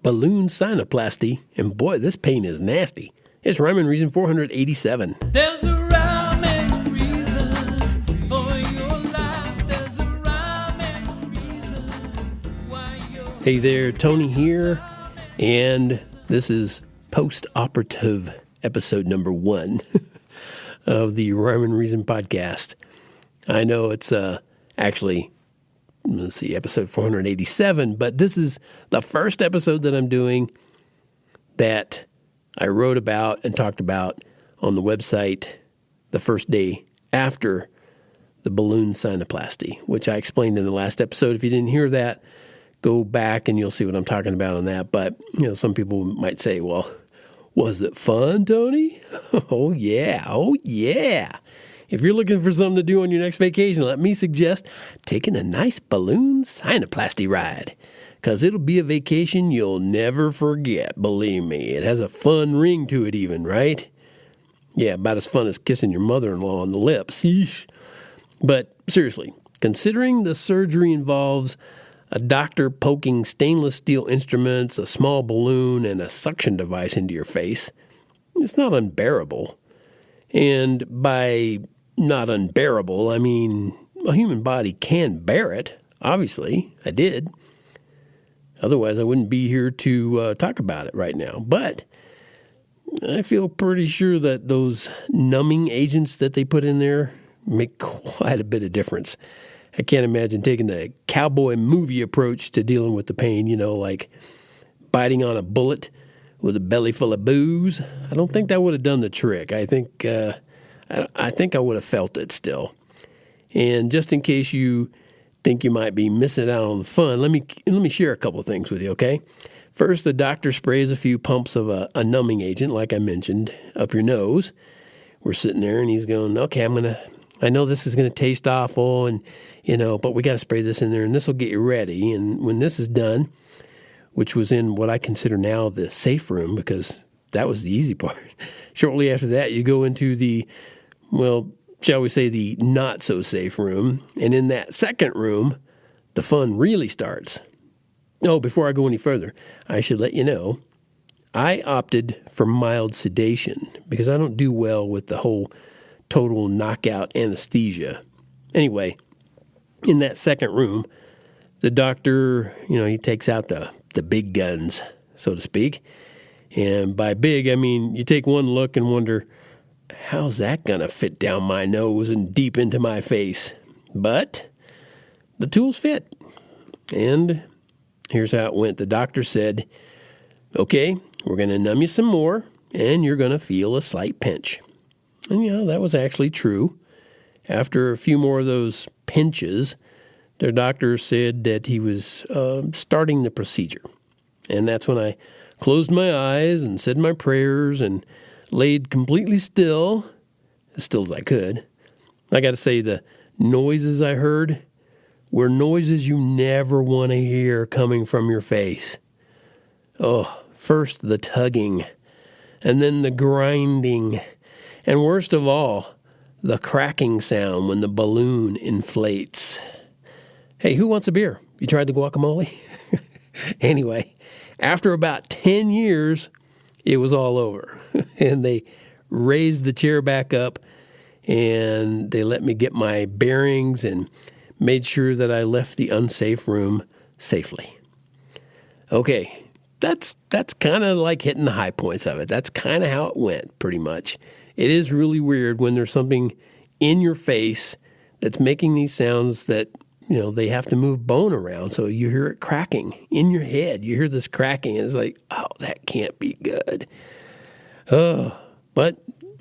balloon sinuplasty, and boy, this pain is nasty. It's Rhyme and Reason 487. There's a rhyme and reason for your life. There's a rhyme and reason why you're... Hey there, Tony here, and this is post-operative episode number 1 of the Rhyme and Reason podcast. I know it's actually, episode 487, but this is the first episode that I'm doing that I wrote about and talked about on the website the first day after the balloon sinuplasty, which I explained in the last episode. If you didn't hear that, go back and you'll see what I'm talking about on that. But, some people might say, well, was it fun, Tony? Oh, yeah. If you're looking for something to do on your next vacation, let me suggest taking a nice balloon sinuplasty ride, because it'll be a vacation you'll never forget, believe me. It has a fun ring to it even, right? Yeah, about as fun as kissing your mother-in-law on the lips. But seriously, considering the surgery involves a doctor poking stainless steel instruments, a small balloon, and a suction device into your face, it's not unbearable. And by not unbearable, I mean a human body can bear it. Obviously, I did. Otherwise, I wouldn't be here to talk about it right now. But I feel pretty sure that those numbing agents that they put in there make quite a bit of difference. I can't imagine taking the cowboy movie approach to dealing with the pain, like biting on a bullet with a belly full of booze. I don't think that would have done the trick. I think I would have felt it still. And just in case you think you might be missing out on the fun, let me share a couple of things with you, okay? First, the doctor sprays a few pumps of a numbing agent, like I mentioned, up your nose. We're sitting there, and he's going, okay, I know this is going to taste awful, and but we got to spray this in there, and this will get you ready. And when this is done, which was in what I consider now the safe room, because that was the easy part. Shortly after that, you go into the, shall we say, the not-so-safe room. And in that second room, the fun really starts. Oh, before I go any further, I should let you know, I opted for mild sedation because I don't do well with the whole total knockout anesthesia. Anyway, in that second room, the doctor, he takes out the big guns, so to speak. And by big, I mean you take one look and wonder, how's that going to fit down my nose and deep into my face? But the tools fit. And here's how it went. The doctor said, okay, we're going to numb you some more, and you're going to feel a slight pinch. And, that was actually true. After a few more of those pinches, the doctor said that he was starting the procedure. And that's when I closed my eyes and said my prayers and laid completely still, as still as I could. I got to say, the noises I heard were noises you never want to hear coming from your face. Oh, first the tugging, and then the grinding, and worst of all, the cracking sound when the balloon inflates. Hey, who wants a beer? You tried the guacamole? Anyway, after about 10 years, it was all over. And they raised the chair back up, and they let me get my bearings and made sure that I left the unsafe room safely. Okay, that's kind of like hitting the high points of it. That's kind of how it went, pretty much. It is really weird when there's something in your face that's making these sounds that, they have to move bone around, so you hear it cracking in your head. You hear this cracking, and it's like, oh, that can't be good. But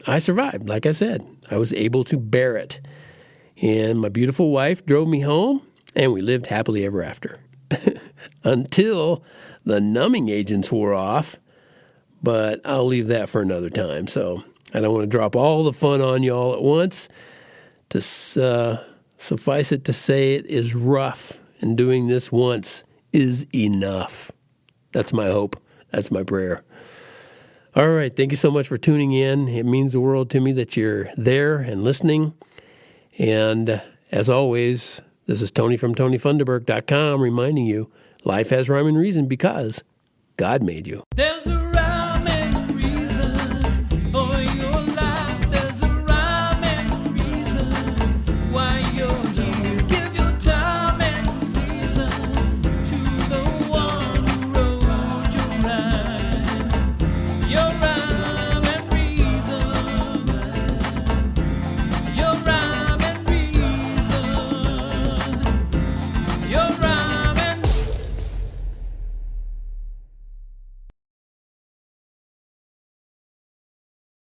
I survived, like I said. I was able to bear it. And my beautiful wife drove me home, and we lived happily ever after. Until the numbing agents wore off. But I'll leave that for another time. So I don't want to drop all the fun on you all at once. To suffice it to say, it is rough, and doing this once is enough. That's my hope. That's my prayer. All right, thank you so much for tuning in. It means the world to me that you're there and listening. And as always, this is Tony from TonyFunderburk.com reminding you, life has rhyme and reason because God made you. There's a rhyme and